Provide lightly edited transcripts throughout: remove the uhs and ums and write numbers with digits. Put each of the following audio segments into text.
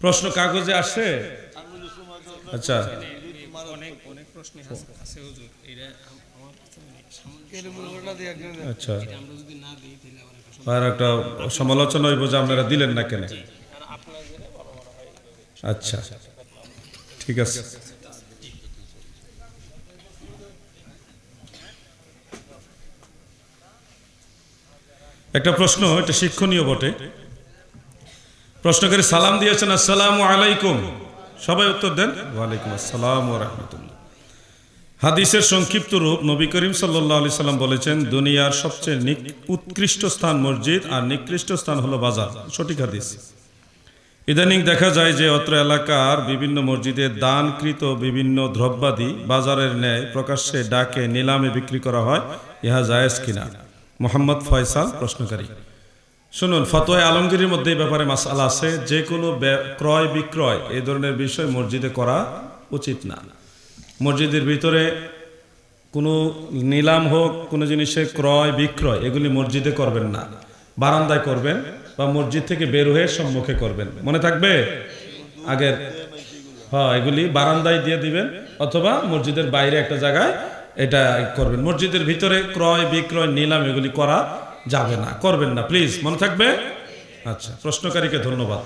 প্রশ্ন কাগজে আসছে? আচ্ছা আচ্ছা, আর একটা সমালোচনা হইব যে আপনারা দিলেন না কেন। আচ্ছা ঠিক আছে। একটা প্রশ্ন, এটা শিক্ষণীয় বটে। প্রশ্নকারী সালাম দিয়েছেন আসসালামু আলাইকুম, সবাই উত্তর দেন ওয়ালাইকুম আসসালাম ওয়া রাহমাতুল্লাহ। হাদিসের সংক্ষিপ্ত রূপ, নবী করিম সাল্লাল্লাহু আলাইহি সাল্লাম বলেছেন দুনিয়ার সবচেয়ে উৎকৃষ্ট স্থান মসজিদ আর নিকৃষ্ট স্থান হলো বাজার। সঠিক হাদিস। ইদানিং দেখা যায় যে অত্র এলাকার বিভিন্ন মসজিদে দানকৃত বিভিন্ন দ্রব্যাদি বাজারের ন্যায় প্রকাশ্যে ডাকে নিলামে বিক্রি করা হয়, ইহা জায়েজ কিনা? মোহাম্মদ ফয়সাল প্রশ্নকারী। শুনুন, ফতোয়া আলমগীরের মধ্যে এই ব্যাপারে মাসআলা আছে। যে কোনো ক্রয় বিক্রয় এই ধরনের বিষয় মসজিদে করা উচিত না। মসজিদের ভিতরে কোনো নিলাম হোক, কোনো জিনিসের ক্রয় বিক্রয়, এগুলি মসজিদে করবেন না, বারান্দায় করবেন বা মসজিদ থেকে বের হয়ে সম্মুখে করবেন। মনে থাকবে আগের? হ্যাঁ, এগুলি বারান্দায় দিয়ে দিবেন অথবা মসজিদের বাইরে একটা জায়গায় এটা করবেন। মসজিদের ভিতরে ক্রয় বিক্রয় নিলাম এগুলি করা যাবে না, করবেন না, প্লিজ মনে থাকবে। আচ্ছা, প্রশ্নকারীকে ধন্যবাদ।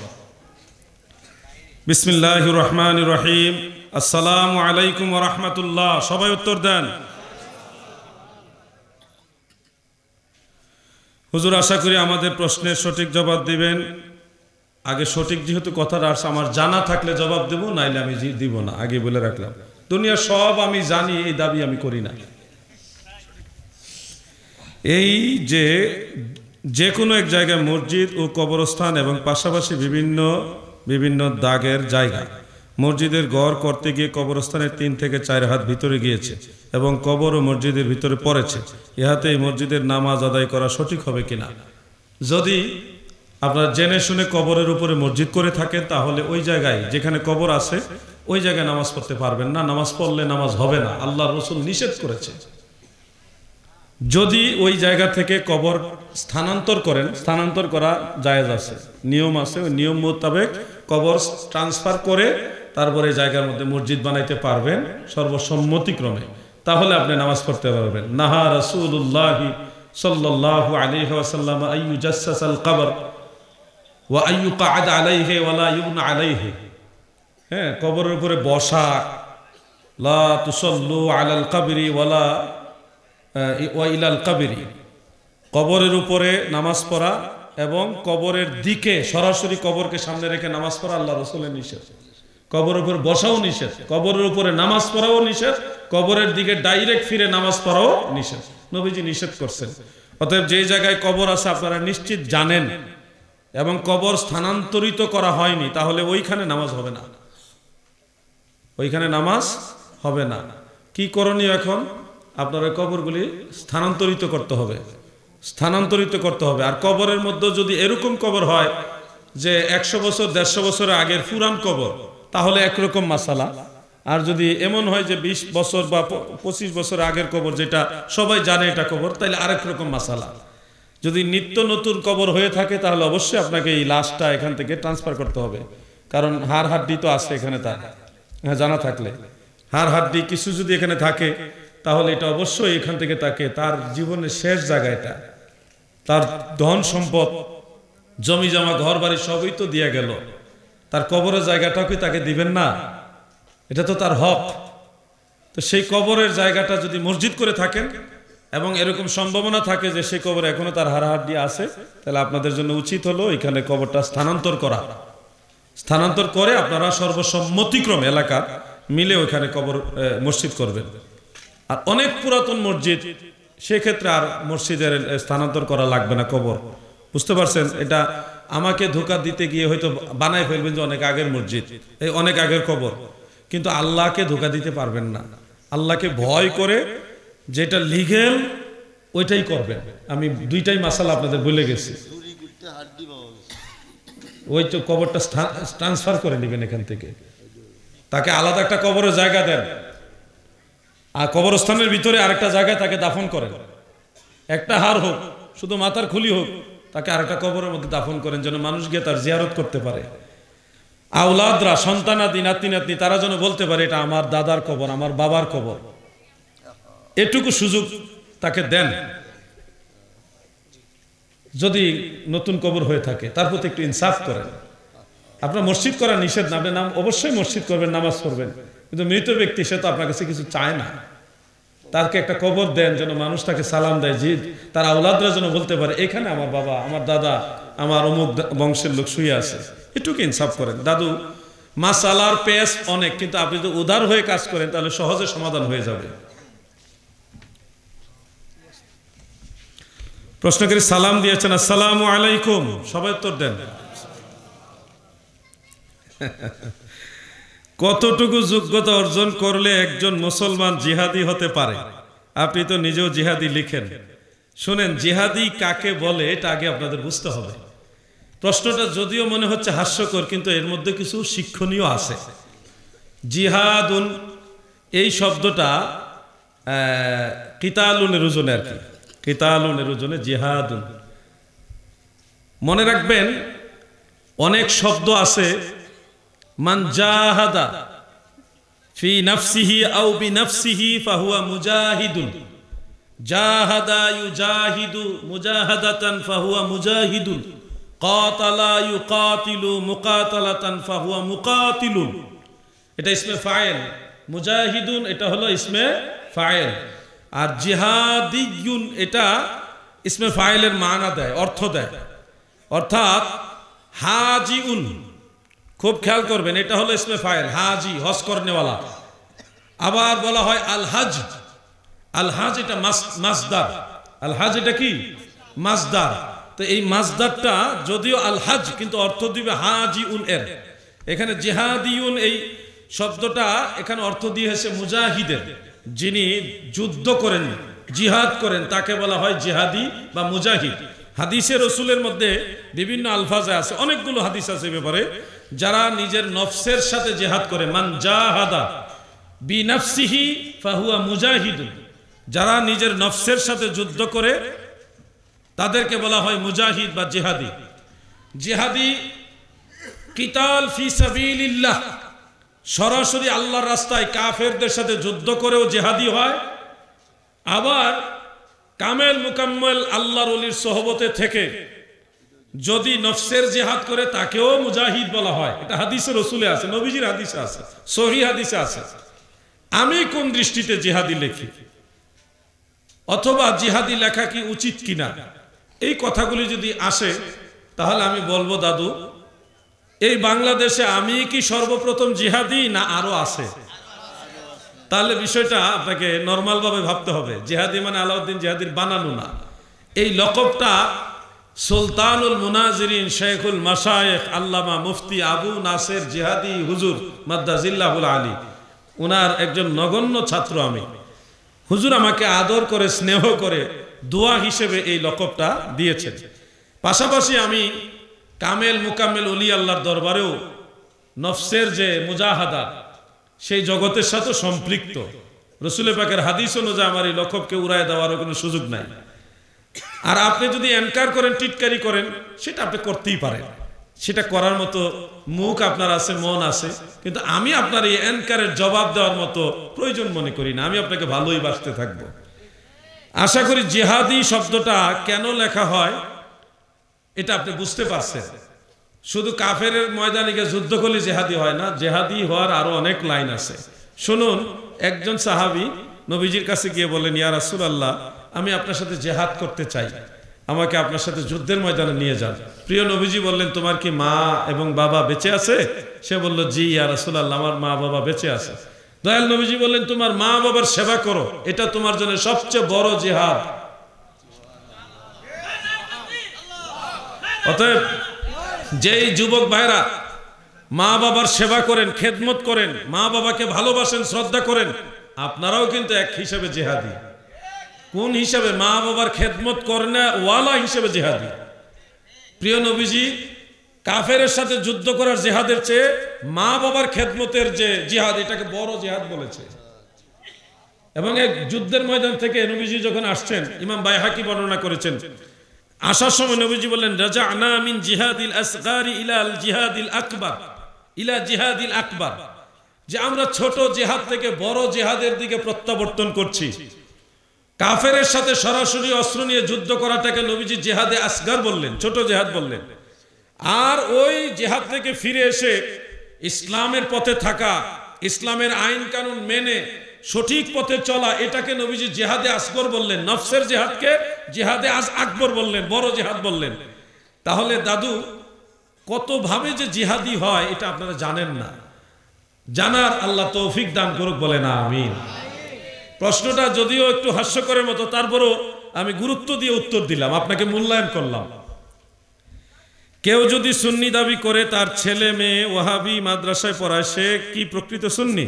বিসমিল্লাহির রহমানির রহিম। আসসালামু আলাইকুম ওয়া রাহমাতুল্লাহ। সবাই উত্তর দেন। হুজুর, আশা করি আমাদের প্রশ্নের সঠিক জবাব দিবেন। আগে সঠিক যেহেতু কথাটা আসছে, আমার জানা থাকলে জবাব দেব, নাইলে আমি দিব না, আগে বলে রাখলাম। দুনিয়া সব আমি জানি এই দাবি আমি করি না। এই যে কোনো এক জায়গায় মসজিদ ও কবরস্থান এবং পাশাপাশি বিভিন্ন দাগের জায়গা, মসজিদের ঘর করতে গিয়ে কবরস্থানের 3 থেকে 4 হাত ভিতরে গিয়েছে এবং কবর ও মসজিদের ভিতরে পড়েছে, ইহাতে এই মসজিদের নামাজ আদায় করা সঠিক হবে কিনা? যদি আপনারা জেনে শুনে কবরের উপরে মসজিদ করে থাকেন, তাহলে ওই জায়গায় যেখানে কবর আছে ওই জায়গায় নামাজ পড়তে পারবেন না। নামাজ পড়লে নামাজ হবে না, আল্লাহ রসুল নিষেধ করেছে। যদি ওই জায়গা থেকে কবর স্থানান্তর করেন, স্থানান্তর করা জায়েজ আছে, নিয়ম আছে, ওই নিয়ম মোতাবেক কবর ট্রান্সফার করে তারপরে জায়গার মধ্যে মসজিদ বানাইতে পারবেন সর্বসম্মতিক্রমে, তাহলে আপনি নামাজ পড়তে পারবেন। নাহা রাসূলুল্লাহ সাল্লাল্লাহু আলাইহি ওয়াসাল্লাম আইয়ু জাসসাসাল কবর ওয়া আইয়ু ক্বাদ আলাইহি ওয়া লা ইউবনা আলাইহি। হ্যাঁ, কবরের উপরে বসা, লা তুসাল্লু আলাল কবরি ওয়ালা ওয়া ইলাল কবরি, কবরের উপরে নামাজ পড়া এবং কবরের দিকে সরাসরি কবরকে সামনে রেখে নামাজ পড়া আল্লাহ রাসূলের নিষেধ। কবরের উপরে বসাও নিষেধ, কবরের উপরে নামাজ পড়াও নিষেধ, কবরের দিকে ডাইরেক্ট ফিরে নামাজ পড়াও নিষেধ, নবীজি নিষেধ করছেন। অতএব যে জায়গায় কবর আছে আপনারা নিশ্চিত জানেন এবং কবর স্থানান্তরিত করা হয়নি, তাহলে ওইখানে নামাজ হবে না, ওইখানে নামাজ হবে না। কি করণীয় এখন? আপনারা কবরগুলি স্থানান্তরিত করতে হবে, স্থানান্তরিত করতে হবে। আর কবরের মধ্যে যদি এরকম কবর হয় যে 100 বছর 150 বছর আগের পুরান কবর, তাহলে একরকম মাসালা। আর যদি এমন হয় যে 20 বছর বা 25 বছর আগের কবর, যেটা সবাই জানে এটা কবর, তাহলে আরেক রকম মাসালা। যদি নিত্য নতুন কবর হয়ে থাকে তাহলে অবশ্যই আপনাকে এই লাশটা এখান থেকে ট্রান্সফার করতে হবে, কারণ হাড় হাড্ডি তো আছে এখানে, তার জানা থাকলে হাড় হাড্ডি কিছু যদি এখানে থাকে তাহলে এটা অবশ্যই এখান থেকে তাকে তার জীবনের শেষ জায়গাটা, তার ধন সম্পদ জমি জমা ঘর বাড়ি সবই তো দিয়ে গেল, তার কবরের জায়গাটাও কি তাকে দিবেন না? এটা তো তার হক। তো সেই কবরের জায়গাটা যদি মসজিদ করে থাকেন এবং এরকম সম্ভাবনা থাকে যে সেই কবরে এখনো তার হাড়হাড্ডি আছে, তাহলে আপনাদের জন্য উচিত হলো এখানে কবরটা স্থানান্তর করা। স্থানান্তর করে আপনারা সর্বসম্মতিক্রমে এলাকা মিলে ওইখানে কবর মসজিদ করবেন। আর অনেক পুরাতন মসজিদ, সেক্ষেত্রে আর মসজিদের স্থানান্তর করা লাগবে না কবর। বুঝতে পারছেন? এটা আমাকে ধোঁকা দিতে গিয়ে হয়তো বানাই ফেলবেন যে অনেক আগের মসজিদ, এই অনেক আগের কবর, কিন্তু আল্লাহকে ধোঁকা দিতে পারবেন না। আল্লাহকে ভয় করে যেটা লিগেল ওইটাই করবেন। আমি দুইটাই মাসালা আপনাদের বলে গেছি। ওই তো কবরটা ট্রান্সফার করে নেবেন এখান থেকে, তাকে আলাদা একটা কবরের জায়গা দেন, আর কবরস্থানের ভিতরে আরেকটা জায়গায় তাকে দাফন করেন। একটা হাড় হোক, শুধু মাথার খুলি হোক, তাকে আরেকটা কবরের মধ্যে দাফন করেন, যেন মানুষ গিয়ে তার জিয়ারত করতে পারে। আওলাদরা, সন্তানাদি, নাতি নাতনি, তারা যেন বলতে পারে এটা আমার দাদার কবর, আমার বাবার কবর। এটুকু সুযোগ তাকে দেন। যদি নতুন কবর হয়ে থাকে তার প্রতি একটু ইনসাফ করেন। আপনার মসজিদ করা নিষেধ না, আপনি নাম অবশ্যই মসজিদ করবেন, নামাজ পড়বেন, কিন্তু মৃত ব্যক্তি সে তো আপনার কাছে কিছু চায় না। তাকে একটা কবর দেন যেন মানুষ তাকে সালাম দেয়, যে তার আওলাদরা যেন বলতে পারে এখানে আমার বাবা, আমার দাদা, আমার অমুক বংশের লোক শুয়ে আছে। এটুকু ইনসাফ করেন। দাদু, মাসালার পেস অনেক, কিন্তু আপনি যদি উদার হয়ে কাজ করেন তাহলে সহজে সমাধান হয়ে যাবে। প্রশ্নকারী সালাম দিয়েছেন, আসসালামু আলাইকুম, সবাই উত্তর দেন। কতটুকু যোগ্যতা অর্জন করলে একজন মুসলমান জিহাদি হতে পারে? আপনি তো নিজেও জিহাদি লিখেন। শুনেন, জিহাদি কাকে বলে এটা আগে আপনাদের বুঝতে হবে। প্রশ্নটা যদিও মনে হচ্ছে হাস্যকর, কিন্তু এর মধ্যে কিছু শিক্ষণীয় আছে। জিহাদুন এই শব্দটা কিতালুনের ওজনে আর কি, কিতালুনের ওজনে জিহাদুন। মনে রাখবেন, অনেক শব্দ আছে মান জাহাদা ফি নাফসিহি আও বিনাফসিহি ফাহুয়া মুজাহিদুন। জাহাদা ইউজাহিদু মুজাহাদাতান ফাহুয়া মুজাহিদুন। কাতালা ইউকাতিলু মুকাতালাতান ফাহুয়া মুকাতিলুন। এটা ইসমে ফাইল। মুজাহিদুন এটা হলো ইসমে ফাইল। আর জিহাদিয়ুন এটা ইসমে ফাইলের মানা দেয়, অর্থ দেয়। অর্থাৎ হাজিউন, খুব খেয়াল করবেন, এটা হলো ইসমে ফাইল, হাজি, হজ করনেওয়ালা। আবার বলা হয় আল হাজ। আল হাজ এটা মাসদার। আল হাজ এটা কি? মাসদার। তো এই মাসদারটা যদিও আল হাজ, কিন্তু অর্থ দিবে হাজিউন এর। এখানে জিহাদিউন এই শব্দটা এখানে অর্থ দিয়েছে মুজাহিদের, যিনি যুদ্ধ করেন, জিহাদ করেন, তাকে বলা হয় জিহাদি বা মুজাহিদ। হাদিসে রসুলের মধ্যে বিভিন্ন আলফাজে আছে, অনেকগুলো হাদিস আছে ব্যাপারে। যারা নিজের নফসের সাথে জিহাদ করে, মান জাহাদা বিনাফসিহি ফাহুয়া মুজাহিদুন, যারা নিজের নফসের সাথে যুদ্ধ করে তাদেরকে বলা হয় মুজাহিদ বা জিহাদি। জিহাদি কিতাল ফি সাবিলিল্লাহ, সরাসরি আল্লাহর রাস্তায় কাফেরদের সাথে যুদ্ধ করেও জিহাদি হয়। আবার কামেল মুকাম্মল আল্লাহর ওলির সোহবতে থেকে যদি নফসের জিহাদ করে তাকেও মুজাহিদ বলা হয়। এটা হাদিসে রসুলে আছে, নবীজির হাদিসে আছে, সহিহ হাদিসে আছে। আমি কোন দৃষ্টিতে জিহাদি লিখি, অথবা জিহাদি লেখা কি উচিত কিনা, এই কথাগুলি যদি আসে তাহলে আমি বলবো, দাদু, এই বাংলাদেশে আমি কি সর্বপ্রথম জিহাদি না আরো আছে? তাহলে বিষয়টা আপনাকে নর্মাল ভাবে ভাবতে হবে। জিহাদি মানে আলাউদ্দিন জিহাদির বানানো না। এই লকবটা সুলতানুল মুনাজিরিন শেখুল মাশায়েখ আল্লামা মুফতি আবু নাসের জিহাদি হুজুর মাদ্দাজিল্লাহুল আলী, উনার একজন নগণ্য ছাত্র আমি। হুজুর আমাকে আদর করে, স্নেহ করে, দোয়া হিসেবে এই লকবটা দিয়েছেন। পাশাপাশি আমি কামেল মুকাম্মেল ওলি আল্লাহর দরবারেও নফসের যে মুজাহাদা, সেই জগতের সাথে সম্পৃক্ত। রসুল পাকের হাদিস অনুযায়ী আমার এই লকবকে উড়ায় দেওয়ারও কোনো সুযোগ নাই। আর আপনি যদি এনকার করেন, টিটকারি করেন, সেটা আপনি করতেই পারেন, সেটা করার মতো মুখ আপনার আছে, মন আছে। কিন্তু আমি আপনার এই এনকারের জবাব দেওয়ার মতো প্রয়োজন মনে করি না। আমি আপনাকে ভালোই বাসতে থাকবো। আশা করি জিহাদি শব্দটা কেন লেখা হয় এটা আপনি বুঝতে পারছেন। শুধু কাফের ময়দানে গিয়ে যুদ্ধ করলে জেহাদি হয় না, জেহাদি হওয়ার আরো অনেক লাইন আছে। শুনুন, একজন সাহাবী নবীজির কাছে গিয়ে বলেন, ইয়া রাসূলুল্লাহ, আমি আপনার সাথে জেহাদ করতে চাই, আমাকে আপনার সাথে যুদ্ধের ময়দানে নিয়ে যান। প্রিয় নবীজি বললেন, তোমার কি মা এবং বাবা বেঁচে আছে? সে বলল, জি ইয়া রাসূলুল্লাহ, আমার মা বাবা বেঁচে আছে। দয়াল নবীজি বললেন, তোমার মা বাবার সেবা করো, এটা তোমার জন্য সবচেয়ে বড় জিহাদ। অতএব যেই যুবক ভাইরা মা বাবার সেবা করেন, খেদমত করেন, মা বাবাকে ভালোবাসেন, শ্রদ্ধা করেন, আপনারাও কিন্তু এক হিসাবে জিহাদি। কোন হিসাবে? মা বাবার খেদমত করনে ওয়ালা হিসেবে জিহাদি। প্রিয় নবীজি কাফেরের সাথে যুদ্ধ করার জিহাদের চেয়ে মা বাবার খেদমতের যে জিহাদ, এটাকে বড় জিহাদ বলেছে। এবং এক যুদ্ধের ময়দান থেকে নবীজি যখন আসছেন, ইমাম বাইহাকি বর্ণনা করেছেন, আসার সময় নবীজি বললেন, রাজা'না মিন জিহাদিল আসগারি ইলা আল জিহাদিল আকবার। ইলা জিহাদিল আকবার, যে আমরা ছোট জিহাদ থেকে বড় জিহাদের দিকে প্রত্যাবর্তন করছি। কাফেরের সাথে সরাসরি অস্ত্র নিয়ে যুদ্ধ করাটাকে নবীজি জিহাদে আসগার বললেন, ছোট জিহাদ বললেন। আর ওই জিহাদ থেকে ফিরে এসে ইসলামের পথে থাকা, ইসলামের আইন কানুন মেনে সঠিক পথে চলা, এটাকে নবীজি জিহাদে আসগর বললেন। নফসের জিহাদকে জিহাদে আকবর বললেন, বড় জিহাদ বললেন। তাহলে দাদু কত ভাবে যে জিহাদি হয় এটা আপনারা জানেন না, জানার আল্লাহ তৌফিক দান করুক, বলেন আমিন। প্রশ্নটা যদিও একটু হাস্যকরের মতো, তারপরও আমি গুরুত্ব দিয়ে উত্তর দিলাম, আপনাকে মূল্যায়ন করলাম। কেউ যদি সুন্নি দাবি করে তার ছেলে মেয়ে ওয়াহাবি মাদ্রাসায় পড়ায়, সে কি প্রকৃত সুন্নি?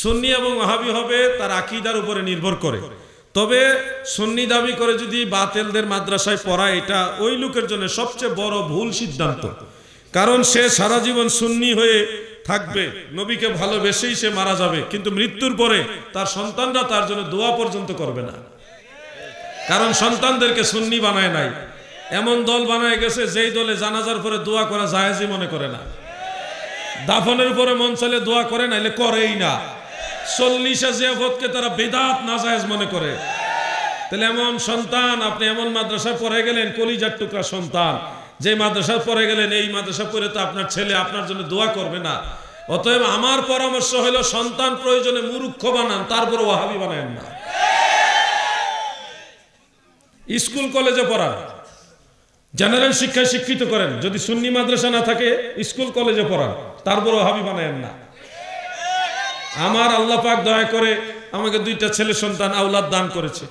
সুন্নি এবং ওয়াহাবি হবে তার আকীদার উপরে নির্ভর করে। তবে সুন্নি দাবি করে যদি বাতিলদের মাদ্রাসায় পড়ায়, এটা ওই লোকের জন্য সবচেয়ে বড় ভুল সিদ্ধান্ত। কারণ সে সারা জীবন সুন্নি হয়ে থাকবে, নবীকে ভালোবেসেই সে মারা যাবে, কিন্তু মৃত্যুর পরে তার সন্তানরা তার জন্য দোয়া পর্যন্ত করবে না। কারণ সন্তানদেরকে সুন্নি বানায় নাই, এমন দল বানায় গেছে যেই দলে জানাজার পরে দোয়া করা জায়েজই মনে করে না, দাফনের উপরে মন চাইলে দোয়া করে, নাইলে করেই না। 40 জিয়াফতকে তারা বেদাত নাজায়েজ মনে করে। তাহলে এমন সন্তান আপনি এমন মাদ্রাসায় পড়ে গেলেন, কলিজার টুকরা সন্তান, যে মাদ্রাসায় পড়ে গেলেন, এই মাদ্রাসা পড়ে তো আপনার ছেলে আপনার জন্য দোয়া করবে না। অতএব আমার পরামর্শ হলো, সন্তান প্রয়োজনে মুরুক্ষ বানান, তারপর ওয়াহাবি বানায়েন না। স্কুল কলেজে পড়ান, জেনারেল শিক্ষায় শিক্ষিত করেন। যদি সুন্নি মাদ্রাসা না থাকে, স্কুল কলেজে পড়ান, তারপর ওয়াহাবি বানায়েন না। আমার আল্লাহ পাক দয়া করে আমাকে 2টা ছেলে সন্তান আওলাদ দান করেছে।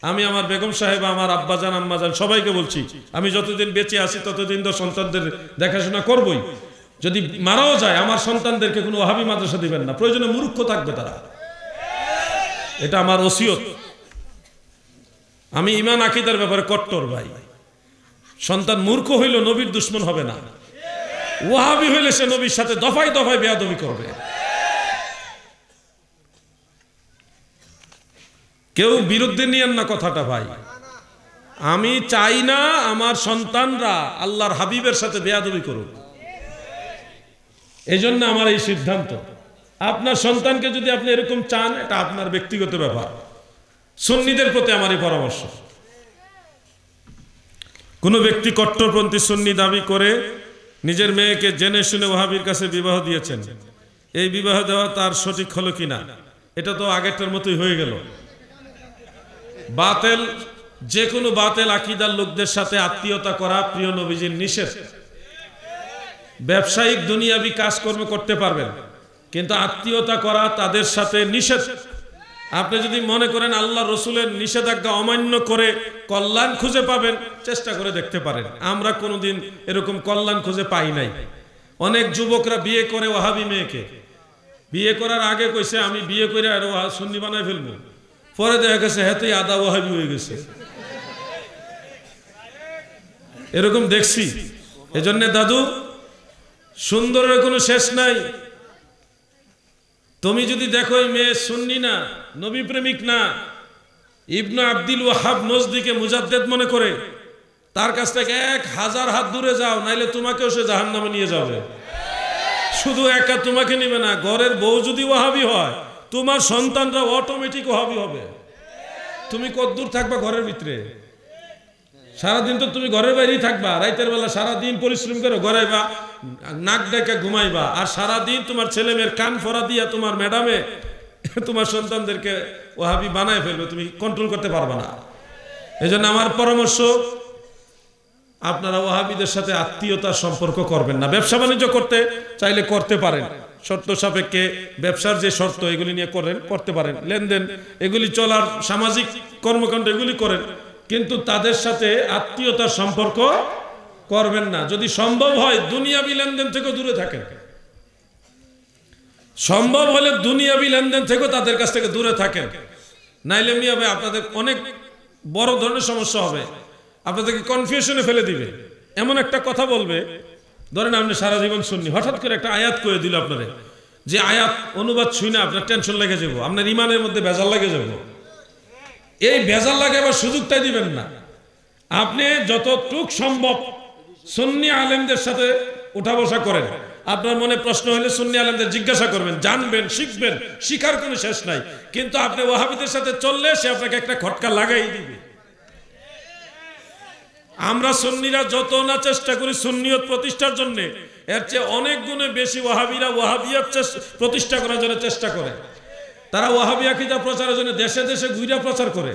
আমি আমার বেগম সাহেব, আমার আব্বাজান আম্মাজান সবাইকে বলছি, আমি যতদিন বেঁচে আছি ততদিন তো সন্তানদের দেখাশোনা করবই। যদি মারাও যায়, আমার সন্তানদেরকে কোনো ওয়াহাবি মাদ্রাসা দিবেন না, প্রয়োজনে মূর্খ থাকবে তারা। এটা আমার ওসিয়ত। আমি ঈমান আকীদার ব্যাপারে কট্টর ভাই। সন্তান মূর্খ হইল নবীর দুশমন হবে না, ওয়াহাবি হইলে সে নবীর সাথে দফায় দফায় বেয়াদবি করবে। কেউ বিরুদ্ধে নিয়েন না কথাটা ভাই। আমি চাই না আমার সন্তানরা আল্লাহর হাবিবের সাথে বেয়াদবি করুক, এই জন্য আমার এই সিদ্ধান্ত। আপনার সন্তানকে যদি আপনি এরকম চান, এটা আপনার ব্যক্তিগত ব্যাপার। সুন্নিদের প্রতি আমার এই পরামর্শ, কোন ব্যক্তি কট্টরপন্থী সুন্নি দাবি করে নিজের মেয়েকে জেনে শুনে ওয়াহাবির কাছে বিবাহ দিয়েছেন, এই বিবাহ দেওয়া তার সঠিক হলো কিনা? এটা তো আগেরটার মতোই হয়ে গেল। বাতিল, যে কোনো বাতিল আকীদার লোকদের সাথে আত্মীয়তা করা প্রিয় নবীজির নিষেধ। ব্যবসায়িক দুনিয়াবি কাজকর্ম করতে পারবেন, কিন্তু আত্মীয়তা করা তাদের সাথে নিষেধ। আপনি যদি মনে করেন আল্লাহ রসুলের নিষেধাজ্ঞা অমান্য করে কল্যাণ খুঁজে পাবেন, চেষ্টা করে দেখতে পারেন। আমরা কোনোদিন এরকম কল্যাণ খুঁজে পাই নাই। অনেক যুবকরা বিয়ে করে ওয়াহাবি মেয়েকে, বিয়ে করার আগে কইছে আমি বিয়ে করে আর সুন্নি বানায় ফেলবো, পরে দেখা গেছে হেতেই আদা ওয়াহাবি হয়ে গেছে। এরকম দেখছি। এজন্য দাদু, সুন্দরের কোনো শেষ নাই। তুমি যদি দেখো এই মেয়ে সুন্নি না, নবী প্রেমিক না, ইবনে আব্দুল ওয়াহাব নজদিকে মুজাদ্দেদ মনে করে, তার কাছ থেকে 1000 হাত দূরে যাও, নাইলে তোমাকেও সে জাহান্নামে নিয়ে যাবে। শুধু একা তোমাকে নিবে না, ঘরের বউ যদি ওয়াহাবি হয়, তোমার সন্তানরা অটোমেটিক ওয়াহাবি হবে। তুমি কতদূর থাকবা ঘরের ভিতরে? সারাদিন তো তুমি ঘরের বাইরেই থাকবা, রাতের বেলা সারাদিন পরিশ্রম করে ঘরে বা নাক ডেকে ঘুমাইবা, আর সারাদিন তোমার ছেলে মেয়ের কান ফরা দিয়া তোমার ম্যাডামে তোমার সন্তানদেরকে ওয়াহাবি বানায় ফেলবে, তুমি কন্ট্রোল করতে পারবে না। এই জন্য আমার পরামর্শ, আপনারা ওয়াহাবিদের সাথে আত্মীয়তার সম্পর্ক করবেন না। ব্যবসা বাণিজ্য করতে চাইলে করতে পারেন, শর্ত সাপেক্ষে ব্যবসার যে শর্ত এগুলি নিয়ে করতে পারেন, লেনদেন এগুলি চলার, সামাজিক কর্মকাণ্ড এগুলি করেন, কিন্তু তাদের সাথে আত্মীয়তার সম্পর্ক করবেন না। যদি সম্ভব হয় দুনিয়াবি লেনদেন থেকে দূরে থাকেন, সম্ভব হলে দুনিয়াবি লেনদেন থেকে তাদের কাছ থেকে দূরে থাকেন, নাইলে মিয়া ভাই আপনাদের অনেক বড় ধরনের সমস্যা হবে। আপনাদেরকে কনফিউশনে ফেলে দিবে, এমন একটা কথা বলবে। ধরেন আপনি সারা জীবন সুন্নি, হঠাৎ করে একটা আয়াত করে দিল আপনারে, যে আয়াত অনুবাদ শুই না আপনার টেনশন লেগে যাব, আপনার ইমানের মধ্যে ভেজাল লেগে যাবে। এই ভেজাল লাগাবার সুযোগটাই দিবেন না। আপনি যতটুক সম্ভব সুন্নি আলেমদের সাথে উঠা বসা করেন, আপনার মনে প্রশ্ন হলে সুন্নি আলেমদের জিজ্ঞাসা করবেন, জানবেন, শিখবেন, শিখার কোনো শেষ নাই। কিন্তু আপনি ওয়াহাবিদের সাথে চললে সে আপনাকে একটা খটকা লাগাই দিবে। আমরা সুন্নিরা যত না চেষ্টা করি সুন্নিয়ত প্রতিষ্ঠার জন্য, এর চেয়ে অনেক গুণে বেশি ওয়াহাবিরা ওয়াহাবিয়ত প্রতিষ্ঠা করার জন্য চেষ্টা করে। তারা ওয়াহাবি আকীদা প্রচারের জন্য দেশে দেশে ঘুরে প্রচার করে,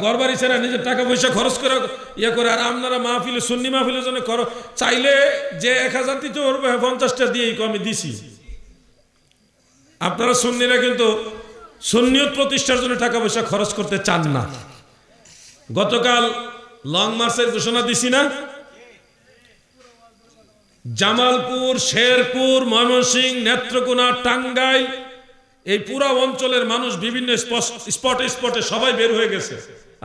ঘরবাড়ি ছেড়ে নিজের টাকা পয়সা খরচ করে ইয়ে করে। আর আপনারা মাহফিলে, সুন্নি মাহফিলের জন্য চাইলে যে 1000 দিতে পারবে 50টা দিয়েই আমি দিছি। আপনারা সুন্নিরা কিন্তু সুন্নিয়ত প্রতিষ্ঠার জন্য টাকা পয়সা খরচ করতে চান না। গতকাল লং মার্চের ঘোষণা দিছি না? জামালপুর, শেরপুর, ময়মনসিংহ, নেত্রকোনা, টাঙ্গাইল, এই পুরো অঞ্চলের মানুষ বিভিন্ন স্পটে স্পটে সবাই বের হয়ে গেছে।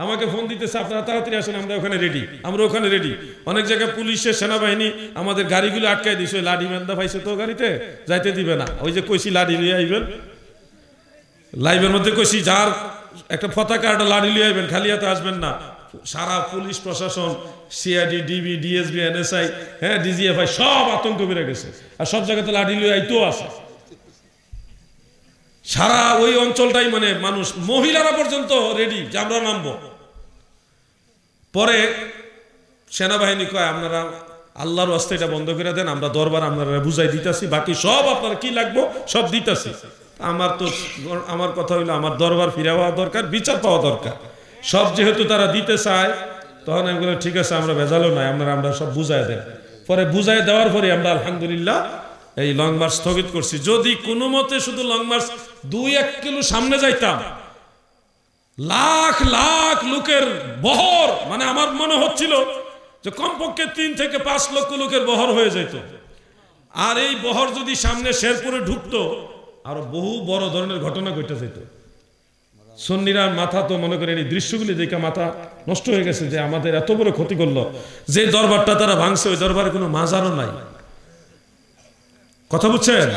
আমাকে ফোন দিতেছে, আপনারা তাড়াতাড়ি আসেন, আমরা ওখানে রেডি, আমরা ওখানে রেডি। অনেক জায়গায় পুলিশের, সেনাবাহিনী আমাদের গাড়িগুলো আটকাই দিছে। ওই লাঠি মেন্দা পাইছে তো গাড়িতে, যাইতে দিবে না। ওই যে কইছি লাঠি লিয়ে আইবেন, লাইভের মধ্যে কইছি যার একটা পতাকা, একটা লাঠি লিয়ে আইবেন, খালি হাতে আসবেন না। সারা পুলিশ প্রশাসন, সিআইডি, ডিবি, ডিএসবি, এনএসআই, হ্যাঁ, ডিজিএফআই সব আতঙ্ক বেড়ে গেছে। আর সব জায়গাতে লাঠি লিয়ে আইতেও আছে। সারা ওই অঞ্চলটাই মানে মানুষ, মহিলারা পর্যন্ত রেডি যে আমরা নামবো। পরে সেনাবাহিনী কয়, আপনারা আল্লাহর ওয়াস্তে এটা বন্ধ করে দেন, আমরা দরবার আপনারা বুঝাই দিতেছি, বাকি সব আপনার কি লাগবো সব দিতেছি। আমার কথা হইলো, আমার দরবার ফিরে পাওয়া দরকার, বিচার পাওয়া দরকার। সব যেহেতু তারা দিতে চায়, তখন আমি বললাম ঠিক আছে, আমরা ভেজালও নাই, আমরা সব বুঝাই দেন। পরে বুঝাই দেওয়ার পরে আমরা আলহামদুলিল্লাহ এই লং মার্চ স্থগিত করছি। যদি কোনো মতে শুধু লং মার্চ 2-1 কিলো সামনে যাইতাম, লাখ লাখ লোকের বহর, মানে আমার মনে হচ্ছিল যে কমপক্ষে 3 থেকে 5 লক্ষ লোকের বহর হয়ে যেত। আর এই বহর যদি সামনে শেরপুরে ঢুকতো, আরো বহু বড় ধরনের ঘটনা ঘটে যেত। সুন্নিরা মাথা তো মনে করেন এই দৃশ্যগুলি দেখে মাথা নষ্ট হয়ে গেছে যে আমাদের এত বড় ক্ষতি করলো। যে দরবারটা তারা ভাঙছে, ওই দরবারে কোনো মাজারও নাই, কথা বুঝছেন,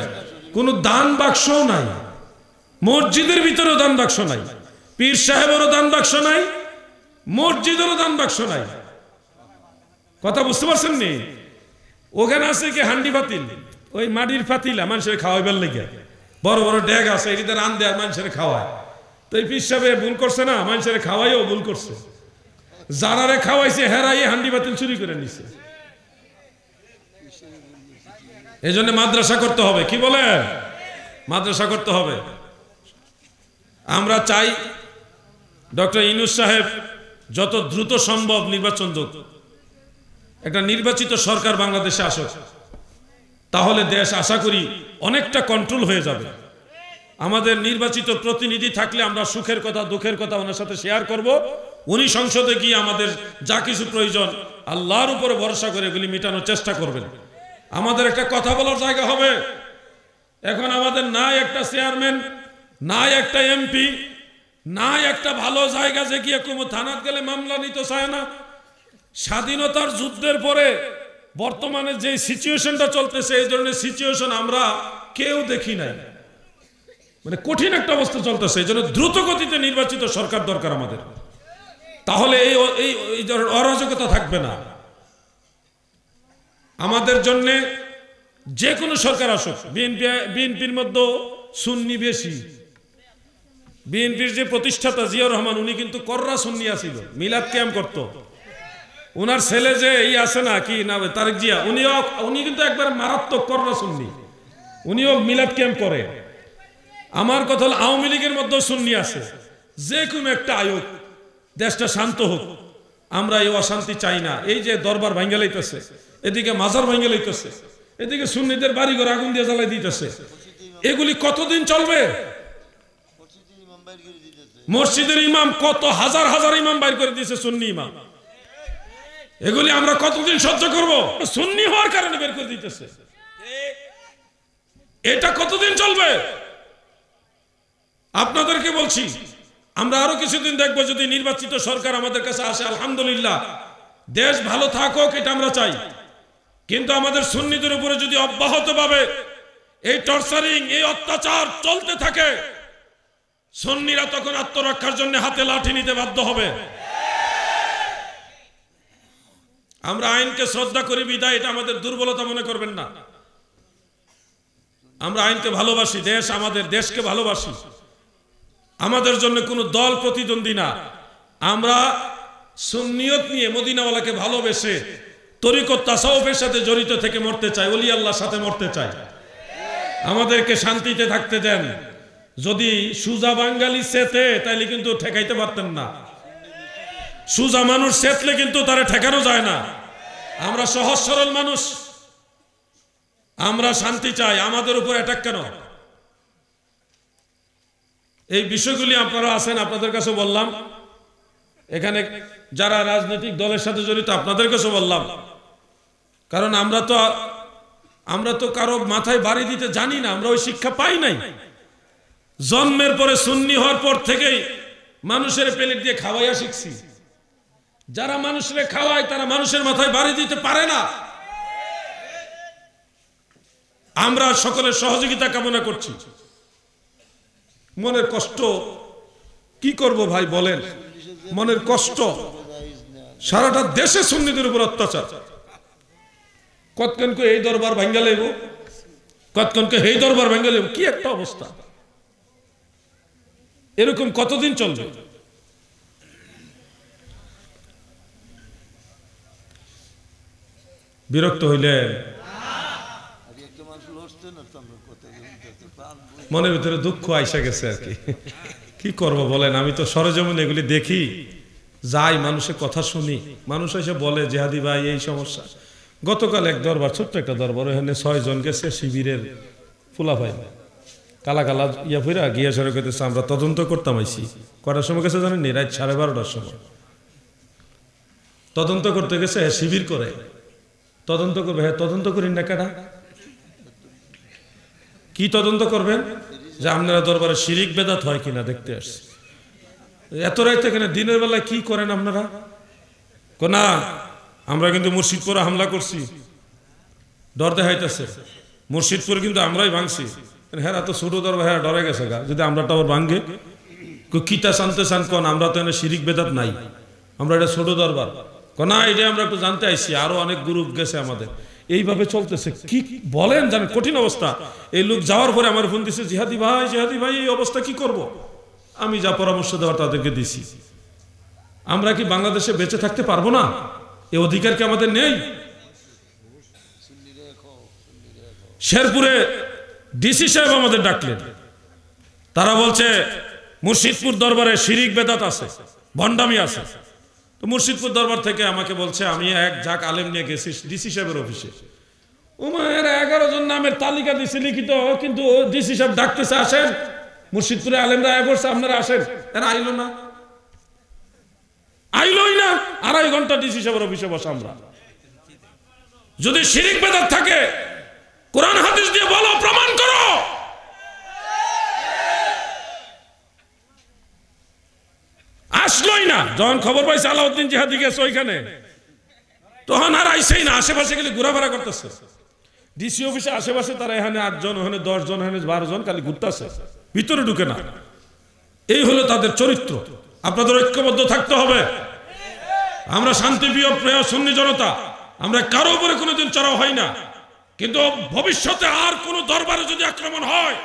কোনো দান বাক্সও নাই, মসজিদের ভিতরেও দান বাক্স নাই, পীর সাহেবেরও দান বাক্স নাই, মসজিদেরও দান বাক্স নাই। কথা বুঝতে পারছেন নি? ওখানে আছে কি হান্ডি পাতিল, ওই মাটির পাতিলা মানুষের খাওয়াইবার লেগে, বড় বড় ড্যাগ আছে, এটিতে রান দেয় মানুষের খাওয়ায়। তো এই পীর সাহেব ভুল করছে না, মানুষের খাওয়াইও ভুল করছে। যারারে খাওয়াইছে হেরাই হান্ডি পাতিল চুরি করে নিছে। এই জন্য মাদ্রাসা করতে হবে, কি বলেন? মাদ্রাসা করতে হবে। আমরা চাই ডক্টর ইউনূস সাহেব যত দ্রুত সম্ভব নির্বাচন যোগ, একটা নির্বাচিত সরকার বাংলাদেশে আসুক, তাহলে দেশ আশা করি অনেকটা কন্ট্রোল হয়ে যাবে। আমাদের নির্বাচিত প্রতিনিধি থাকলে আমরা সুখের কথা, দুঃখের কথা ওনার সাথে শেয়ার করব। উনি সংসদে গিয়ে আমাদের যা কিছু প্রয়োজন আল্লাহর উপরে ভরসা করে এগুলি মেটানোর চেষ্টা করবেন। আমাদের একটা কথা বলার জায়গা হবে। এখন আমাদের নাই একটা চেয়ারম্যান, নাই একটা এমপি, নাই একটা ভালো জায়গা যে গিয়ে কোনো থানাত গেলে মামলা নিতে চায় না। স্বাধীনতার যুদ্ধের পরে বর্তমানে যে সিচুয়েশনটা চলতেছে, এই ধরনের সিচুয়েশন আমরা কেউ দেখি নাই, মানে কঠিন একটা অবস্থা চলতেছে। এই জন্য দ্রুত গতিতে নির্বাচিত সরকার দরকার আমাদের, তাহলে এই ধরনের অরাজকতা থাকবে না। আমাদের জন্য যে কোনো সরকার আসুক, বিএনপির মধ্যে সুন্নি বেশি। বিএনপির যে প্রতিষ্ঠাতা জিয়াউর রহমান, উনি কিন্তু কররা সুন্নি আছিল, মিলাদ ক্যাম্প করত। ওনার ছেলে যে এই আছে না, কি না, তারেক জিয়া, উনি কিন্তু একবার মারাত্মক কররা সুন্নি, উনিও মিলাদ ক্যাম্প করে। আমার কথা হল আওয়ামী লীগের মধ্যেও সুন্নি আছে। যে কোনো একটা আয়োগ, দেশটা শান্ত হোক, আমরা এই অশান্তি চাই না। এই যে দরবার ভাঙ্গা লাইতেছে, এদিকে মাজার ভাঙ্গা লাইতেছে, এদিকে সুন্নিদের বাড়ি ঘর আগুন দিয়ে জ্বালাই দিতেছে, এগুলি কতদিন চলবে? মসজিদের ইমাম কত হাজার হাজার ইমাম বাইর করে দিয়েছে, সুন্নি ইমাম। এগুলি আমরা কতদিন সহ্য করব? সুন্নি হওয়ার কারণে বের করে দিতেছে, এটা কতদিন চলবে? আপনাদেরকে বলছি, আমরা আরো কিছুদিন দেখবো। যদি নির্বাচিত সরকার আমাদের কাছে আসে, আলহামদুলিল্লাহ, দেশ ভালো থাকুক, এটা আমরা চাই। কিন্তু আমাদের সুন্নিদের উপরে যদি অব্যাহতভাবে এই টর্চারিং, এই অত্যাচার চলতে থাকে, সুন্নিরা তখন আত্মরক্ষার জন্য হাতে লাঠি নিতে বাধ্য হবে। আমরা আইনকে শ্রদ্ধা করি বিদায়, এটা আমাদের দুর্বলতা মনে করবেন না। আমরা আইনকে ভালোবাসি, দেশ আমাদের, দেশকে ভালোবাসি, আমাদের জন্য কোনো দল প্রতিদ্বন্দ্বী না। আমরা সুন্নিয়ত নিয়ে মদিনাওয়ালাকে ভালোবেসে তরিকত তাসাউফের সাথে জড়িত থেকে মরতে চাই, ওলি আল্লাহর সাথে মরতে চাই। আমাদেরকে শান্তিতে থাকতে দেন। যদি সুজা বাঙালি সেতে তাইলে কিন্তু ঠেকাইতে পারতেন না। সুজা মানুষ সেতলে কিন্তু তারা ঠেকানো যায় না। আমরা সহজ সরল মানুষ, আমরা শান্তি চাই। আমাদের উপর অ্যাটাক কেন? এই বিষয়গুলি আপনারা আছেন, আপনাদের কাছে বললাম। এখানে যারা রাজনৈতিক দলের সাথে জড়িত আপনাদের কাছে বললাম, কারণ আমরা তো কারো মাথায় বাড়ি দিতে জানি না, আমরা ওই শিক্ষা পাই নাই। জন্মের পরে সুন্নি হওয়ার পর থেকেই মানুষের প্লেট দিয়ে খাওয়াইয়া শিখছি। যারা মানুষের খাওয়ায় তারা মানুষের মাথায় বাড়ি দিতে পারে না। আমরা সকলের সহযোগিতা কামনা করছি। মনের কষ্ট কি করব ভাই বলেন? মনের কষ্ট, সারাটা দেশে সুন্নিদের উপর অত্যাচার। কতক্ষণকে এই দরবার ভাঙ্গা লেব, কতক্ষণকে এই দরবার ভাঙ্গা লেব, কি একটা অবস্থা! এরকম কতদিন চলবে? বিরক্ত হইলেন? মনের ভিতরে দুঃখ আইসা গেছে আর কি। কি করব বলেন? আমি তো সরজমিনে এগুলি দেখি, যাই, মানুষের কথা শুনি। মানুষ এসে বলে জিহাদি ভাই এই সমস্যা। গতকাল এক দরবার, ছোট্ট একটা দরবার, ওখানে 6 জন গেছে শিবিরের ফুলা ভাই, কালা কালা ইয়া ফিরা গিয়া সরে গেছে আমরা তদন্ত করতাম। আইসি কটার সময় গেছে জানেন? রাত 12:30টার সময় তদন্ত করতে গেছে। শিবির করে তদন্ত করবে। হ্যাঁ, তদন্ত করেন না কেডা? কি তদন্ত করবেন? যে আপনারা দরবারে শিরিক বেদাত হয় কিনা দেখতে আসছে। এত রাইতে এখানে দিনের বেলায় কি করেন আপনারা? না, আমরা কিন্তু মুর্শিদপুরে হামলা করছি, ডর দেখাইতেছে। মুর্শিদপুর কিন্তু আমরাই ভাঙছি। হ্যাঁ, তো ছোট দরবার, হ্যাঁ ডরে গেছে গা, যদি আমরা টাওয়ার ভাঙ্গে কিতা শান্তে চান কন? আমরা তো এনে শিরিক বেদাত নাই, আমরা এটা ছোট দরবার। না, এটা আমরা একটু জানতে আইছি, আরো অনেক গ্রুপ গেছে আমাদের। এইভাবে চলতেছে। কি বলেন জানেন? কঠিন অবস্থা। এই লোক যাওয়ার পরে আমার ফোন দিছে, জিহাদি ভাই এই অবস্থা কি করব? আমি যা পরামর্শ দেওয়ার তাদেরকে দিছি। আমরা কি বাংলাদেশে বেঁচে থাকতে পারবো না? এই অধিকার কি আমাদের নেই? শেরপুরে ডিসি সাহেব আমাদের ডাকলেন। তারা বলছে মুর্শিদপুর দরবারে শিরিক বেদাত আছে, ভণ্ডামি আছে। তো মুর্শিদপুর দরবার থেকে আমাকে বলছে, আমি এক ঝাঁক আলেম নিয়ে গেছি ডিসি সাহেবের অফিসে। এরা 11 জন নামের তালিকা দিছে লিখিত, কিন্তু ডিসি সাহেব ডাকতেছে আসেন, মুর্শিদপুরে আলেমরা আয়া পড়ছে, আপনারা আসেন। এরা আইলোই না। 2.5 ঘন্টা ডিসি সাহেবের অফিসে বসা। আমরা যদি শিরিক বেদাত থাকে কোরআন হাদিস দিয়ে বলো, প্রমাণ করো। আসলোই না। যখন খবর পাইছে আলাউদ্দিন জিহাদি গেছে ওইখানে, তখন আর আইসেই না। আশেপাশে গেলে ঘোরাফেরা করতেছে। ডিসি অফিসে আশেপাশে তারা এখানে 8 জন, ওখানে 10 জন, ওখানে 12 জন খালি ঘুরতেছে, ভিতরে ঢুকে না। এই হলো তাদের চরিত্র। আপনাদের ঐক্যবদ্ধ থাকতে হবে। আমরা শান্তিপ্রিয় প্রিয় সুন্নি জনতা, আমরা কারো উপরে কোনোদিন চড়াও হয় না। কিন্তু ভবিষ্যতে আর কোন দরবারে যদি আক্রমণ হয়,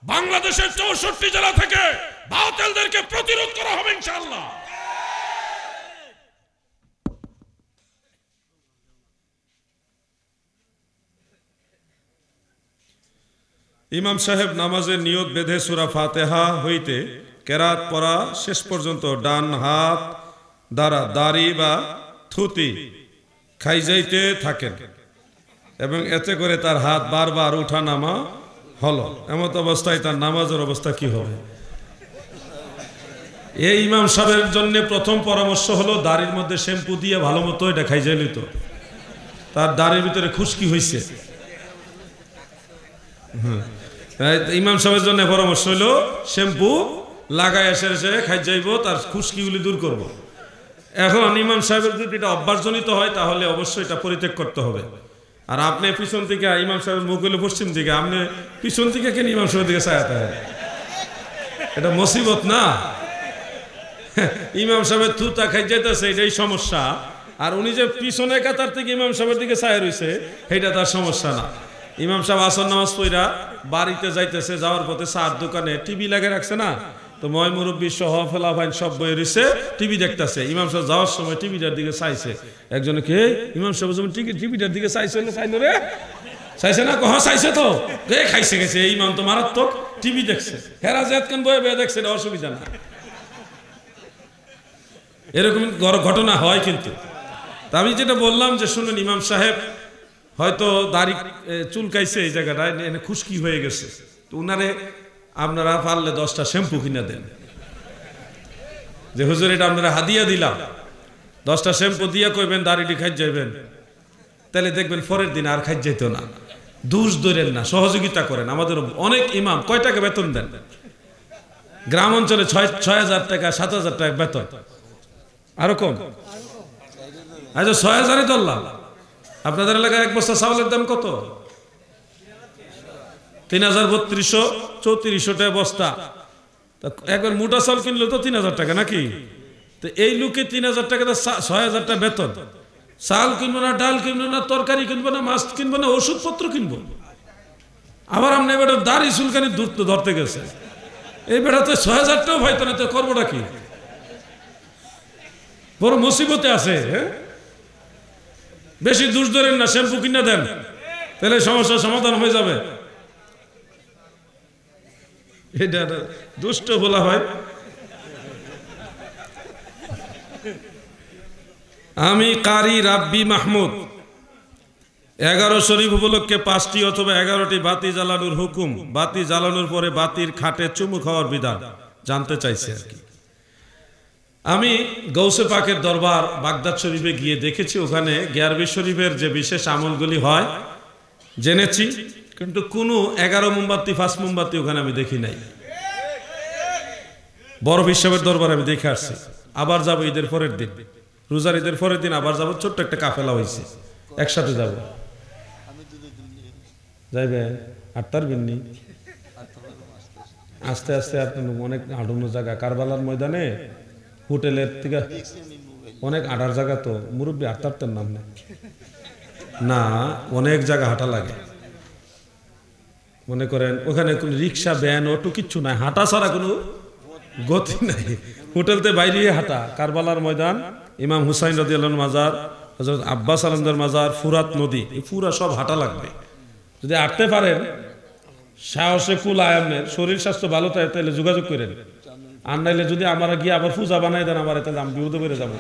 বাংলাদেশের 64 জেলা থেকে বাতিলদেরকে প্রতিরোধ করা হবে ইনশাআল্লাহ। ইমাম সাহেব নামাজের নিয়ত বেঁধে সূরা ফাতিহা হইতে কেরাত পড়া শেষ পর্যন্ত ডান হাত দ্বারা দাড়ি বা থুতি খাই যাইতে থাকেন এবং এতে করে তার হাত বারবার উঠা নামা হলো। এমত অবস্থায় তার নামাজের অবস্থা কি হবে? এই ইমাম সাহেবের জন্য প্রথম পরামর্শ হলো দাড়ির মধ্যে শ্যাম্পু দিয়ে ভালো মতো এটা খাই যাইল। তো তার দাড়ির ভিতরে খুশকি হয়েছে। ইমাম সাহেবের জন্য পরামর্শ হলো শ্যাম্পু লাগাই এসে এসে খাই যাইব, তার খুশকিগুলি দূর করব। এখন ইমাম সাহেবের যদি এটা অভ্যাসজনিত হয় তাহলে অবশ্যই এটা পরিত্যাগ করতে হবে। আর আপনি পিছন থেকে, ইমাম সাহেবের মুখ হইল পশ্চিম দিকে, আপনি পিছন থেকে কেন ইমাম সাহেবের দিকে চায়াতে হয়? এটা মুসিবত না? ইমাম সাহেবের থুতা খাই যাইতেছে, এটাই সমস্যা। আর উনি যে পিছনে কাতার থেকে ইমাম সাহেবের দিকে চায় রয়েছে, এটা তার সমস্যা না। ইমাম সাহেব আসর নামাজ পড়া বাড়িতে যাইতেছে, যাওয়ার পথে চার দোকানে টিভি লাগিয়ে রাখছে না, তো ময় মুরব্বী সহ ফেলা ভাইন সব বই রয়েছে, টিভি দেখতেছে। ইমাম সাহেব যাওয়ার সময় টিভিটার দিকে চাইছে, একজনে কে ইমাম সাহেব যখন টিভিটার দিকে চাইছে, চাইলো রে চাইছে না, কহ চাইছে তো খাইছে গেছে, এই ইমাম তো মারাত্মক টিভি দেখছে, হেরা যেতক্ষণ বয়ে বয়ে দেখছে, অসুবিধা না। এরকম ঘটনা হয়। কিন্তু আমি যেটা বললাম যে শুনুন, ইমাম সাহেব হয়তো দাড়ি চুলকাইছে, এই জায়গাটায় খুশকি হয়ে গেছে, তো উনারে আপনারা পারলে 10টা শ্যাম্পু কিনে দেন, যে হুজুর এটা আপনারা হাদিয়া দিলাম, 10টা শ্যাম্পু দিয়া কইবেন দাড়িটি খাই যাইবেন, তাহলে দেখবেন পরের দিন আর খাই যেত না। দোষ ধরেন না, সহযোগিতা করেন। আমাদের অনেক ইমাম কয় টাকা বেতন দেন? গ্রাম অঞ্চলে 6,000 টাকা 7,000 টাকা বেতন, আরো কম। আচ্ছা 6,000-ই ধরলাম, আপনাদের এলাকায় এক বস্তা চাউলের দাম কত? 3,000 3200 টাকা বস্তা। একবার মোটা চাল কিনলো তো 3,000 টাকা নাকি? তো এই লোকে 3,000 টাকা 6,000 টাকা বেতন, চাল কিনবো না, ডাল কিনবো না, তরকারি কিনবো না, মাছ কিনবো না, ওষুধপত্র কিনবো। আবার আপনি এবার দাড়ি চুলকানি ধরতে গেছে, এই বেড়াতে 6,000 টাকাও হয়তো না, তো করবোটা কি? বড় মুসিবতে আছে। বেশি দোষ ধরেন না, শ্যাম্পু কিনে দেন, তাহলে সমস্যার সমাধান হয়ে যাবে। এটা দুষ্ট বলা হয়। আমি কারি রাব্বি মাহমুদ 11 শরীফ উপলক্ষে 5টি অথবা 11টি বাতি জ্বালানোর হুকুম, বাতি জ্বালানোর পরে বাতির খাটে চুমু খাওয়ার বিধান জানতে চাইছে আর কি। আমি গৌসে পাকের দরবার বাগদাদ শরীফে গিয়ে দেখেছি, ওখানে গিয়ারবি শরীফের যে বিশেষ আমলগুলি হয় জেনেছি, কিন্তু কোনো 11 মোমবাতি 5 মোমবাতি ওখানে আমি দেখি নাই। বড় হিসাবের দরবার আমি দেখে আসছি। আবার যাবো ঈদের পরের দিন, রোজার ঈদের পরের দিন আবার যাবো। ছোট্ট একটা কাফেলা হয়েছে, একসাথে যাব। যাইবেন? 8 তার বিন্নি আস্তে আস্তে আপনার অনেক আডন্য জায়গা, কারবালার ময়দানে হোটেলের থেকে অনেক আটার জায়গা, তো মুরব্বী 8 তার নাম নেই না, অনেক জায়গা হাঁটা লাগে। মনে করেন ওখানে কোনো রিক্সা ভ্যান অটো কিচ্ছু নাই, হাঁটা ছাড়া কোনো গতি নাই, হোটেলতে বাইরে হাঁটা। কারবালার ময়দান, ইমাম হুসাইন রাদিয়াল্লাহু আনহু মাজার, হযরত আব্বাস আলমদার মাজার, ফুরাত নদী, এই পুরা সব হাঁটা লাগবে। যদি হাঁটতে পারেন, সাহসে কুল আয়ামের, শরীর স্বাস্থ্য ভালো থাকে, তাহলে যোগাযোগ করেন। আর নাইলে যদি আমরা গিয়ে আবার পূজা বানাই দেন আমার, তাহলে আমি বিরুদ্ধে বেড়ে যাবো।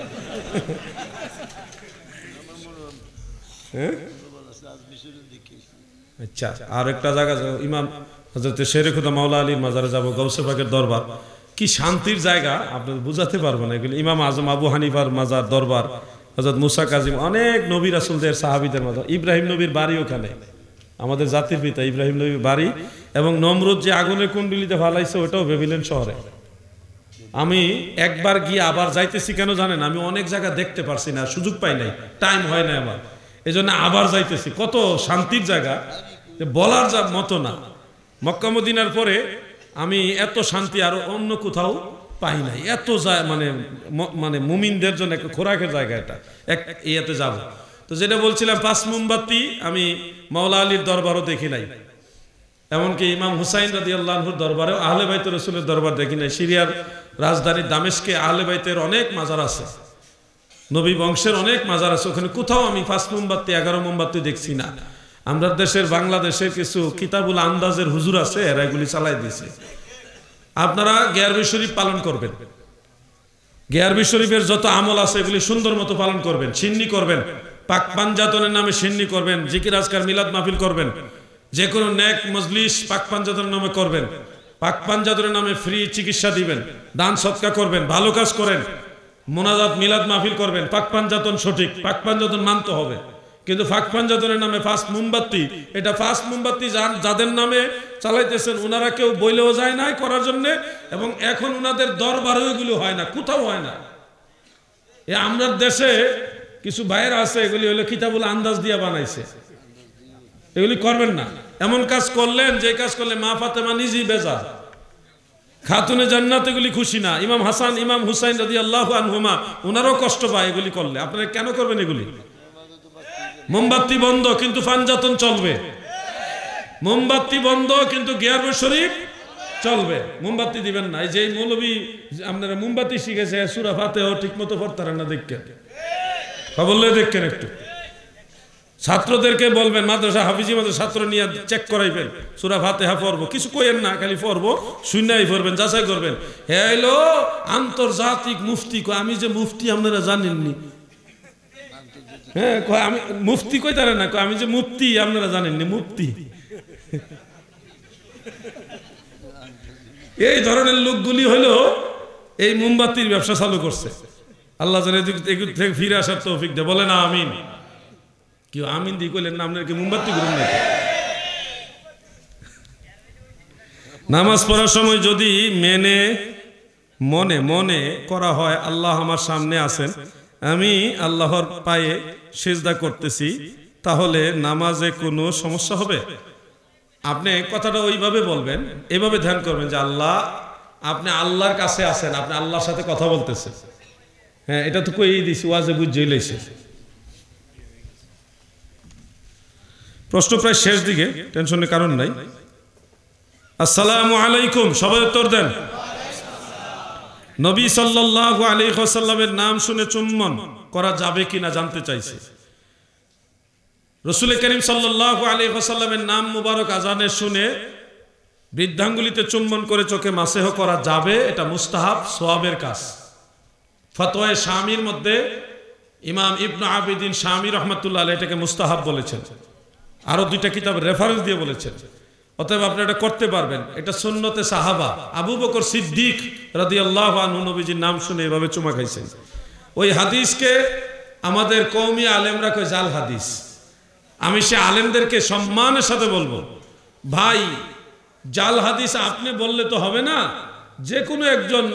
আচ্ছা, আর একটা জায়গা ইমাম হযরত শেরে খুদা মাওলা আলীর মাজারে যাবো, গৌসে পাকের দরবার। কি শান্তির জায়গা, আপনি বুঝাতে পারবো না এগুলো। ইমাম আজম আবু হানিফার মাজার দরবার, হযরত মুসা কাজিম, অনেক নবী রাসূলদের সাহাবীদের মাজার। ইব্রাহিম নবীর বাড়ি ওখানে, আমাদের জাতির পিতা ইব্রাহিম নবীর বাড়ি। এবং নমরুদ যে আগুনের কুণ্ডলিতে ফালাইছে, ওটাও বেবিলন শহরে। আমি একবার গিয়ে আবার যাইতেছি, কেন জানেন? আমি অনেক জায়গা দেখতে পারছি না, সুযোগ পাই নাই, টাইম হয় না আমার, এই জন্য আবার যাইতেছি। কত শান্তির জায়গা, বলার যা মতো না। মক্কা মদিনার পরে আমি এত শান্তি আর অন্য কোথাও পাই নাই। এত মানে মানে মুমিনদের জন্য একটা খোরাকের জায়গা, এটা এক ইয়েতে যাব। তো যেটা বলছিলাম, 5 মোমবাতি আমি মাওলা আলীর দরবারও দেখি নাই, এমনকি ইমাম হুসাইন রাদিয়াল্লাহু আনহুর দরবারেও, আহলে বাইত রাসূলের দরবার দেখি নাই। সিরিয়ার রাজধানী দামেস্কে আহলে বাইতের অনেক মাজার আছে, নবী বংশের অনেক মাজার আছে, ওখানে কোথাও আমি 5 মোমবাতি 11 মোমবাতি দেখছি না। আমরা দেশের বাংলাদেশের কিছু কিতাবুল আন্দাজের হুজুর আছে, এরা এগুলি চালাই দিয়েছে। আপনারা গিয়ারবি শরীফ পালন করবেন, গিয়ারবি শরীফের যত আমল আছে এগুলি সুন্দর মতো পালন করবেন। সিন্নি করবেন, পাক পাঞ্জাতনের নামে সিন্নি করবেন, জিকির আজকার মিলাদ মাহফিল করবেন, যে কোনো নেক মজলিস পাক পাঞ্জাতনের নামে করবেন, পাক পাঞ্জাতনের নামে ফ্রি চিকিৎসা দিবেন, দান সৎকা করবেন, ভালো কাজ করেন, মোনাজাত মিলাদ মাহফিল করবেন। পাক পাঞ্জাতন সঠিক, পাক পাঞ্জাতন মানতে হবে। কিন্তু পাক পাঞ্জাতনের নামে 5 মোমবাতি, এটা 5 মোমবাতি যাদের নামে চালাইতেছেন, ওনারা কেউ বইলেও যায় নাই করার জন্য, এবং এখন ওনাদের দরবারে এগুলো হয় না, কোথাও হয় না। আমরা দেশে কিছু ভাইয়েরা আছে, এগুলি হলো কিতাবুল আন্দাজ দিয়া বানাইছে, এগুলি করবেন না। এমন কাজ করলেন যে কাজ করলে মা ফাতেমা নিজেই বেজার, খাতুনে জান্নাত এগুলি খুশি না, ইমাম হাসান ইমাম হুসাইন রাদিয়াল্লাহু আনহুমা ওনারও কষ্ট পায় এগুলি করলে। আপনারা কেন করবেন এগুলি? মোমবাতি বন্ধ, কিন্তু পাঞ্জাতন চলবে। মোমবাতি বন্ধ কিন্তু গিয়ারবো শরীফ চলবে, মোমবাতি দিবেন না। এই যে মৌলবী আপনারা মোমবাতি শিখেছে সূরা ফাতিহা ঠিক মতো পড়তারেন না, দেখেন বললে দেখেন একটু ছাত্রদেরকে বলবেন, মাদ্রাসা হাফিজি মাদ্রাসা ছাত্র নিয়ে চেক করাইবেন, সূরা ফাতিহা পড়বো, কিছু কইেন না, খালি পড়বো, শূন্যই পড়বেন, যাচাই করবেন। হে হইলো আন্তর্জাতিক মুফতি, আমি যে মুফতি আপনারা জানেননি। হ্যাঁ, আমি মুফতি কইতারেন না, আমি যে মুফতি আপনারা জানেননি, মুফতি। এই ধরনের লোকগুলি হলো এই মোমবাতির ব্যবসা চালু করছে। আল্লাহ যেন এদিক থেকে ফিরে আসার তৌফিক দেয়, বলে না আমিন। কেউ আমিন দিয়ে কইলেন না, আপনার কি মোমবাতি করুন নাকি? নামাজ পড়ার সময় যদি মনে মনে করা হয় আল্লাহ আমার সামনে আছেন, আমি আল্লাহর পায়ে সিজদা করতেছি, তাহলে নামাজে কোনো সমস্যা হবে? আপনি কথাটা ওইভাবে বলবেন, এইভাবে ধ্যান করবেন যে আল্লাহ, আপনি আল্লাহর কাছে আছেন, আপনি আল্লাহর সাথে কথা বলতেছেন। হ্যাঁ, এটা তো কই দিছি, ওয়াজে বুঝেই লইছে। প্রশ্ন প্রায় শেষ দিকে, টেনশনের কারণ নাই। আসসালামু আলাইকুম, সবাই উত্তর দেন। নবী সাল্লাল্লাহু আলাইহি ওয়াসাল্লামের নাম শুনে চুম্বন করা যাবে কিনা জানতে চাইছে। রাসূল করিম সাল্লাল্লাহু আলাইহি ওয়াসাল্লামের নাম মুবারক আজানে শুনে বৃদ্ধাঙ্গুলিতে চুম্বন করে চোখে মাসেহ করা যাবে, এটা মুস্তাহাব সওয়াবের কাজ। ফতোয়ায়ে শামির মধ্যে ইমাম ইবনে আবিদিন শামি রাহমাতুল্লাহ আলাইহি এটাকে মুস্তাহাব বলেছেন, আরো দুইটা কিতাবের রেফারেন্স দিয়ে বলেছেন। অতএব আপনি এটা করতে পারবেন, এটা সুন্নতে সাহাবা। আবু বকর সিদ্দিক রাদিয়াল্লাহু আনহু নবীজির নাম শুনে এভাবে চুমা খাইছেন। ওই হাদিসকে আমাদের কওমি আলেমরা কয় জাল হাদিস। আমি সে আলেমদেরকে সম্মানের সাথে বলবো, ভাই জাল হাদিস আপনি বললে তো হবে না, যে কোনো একজন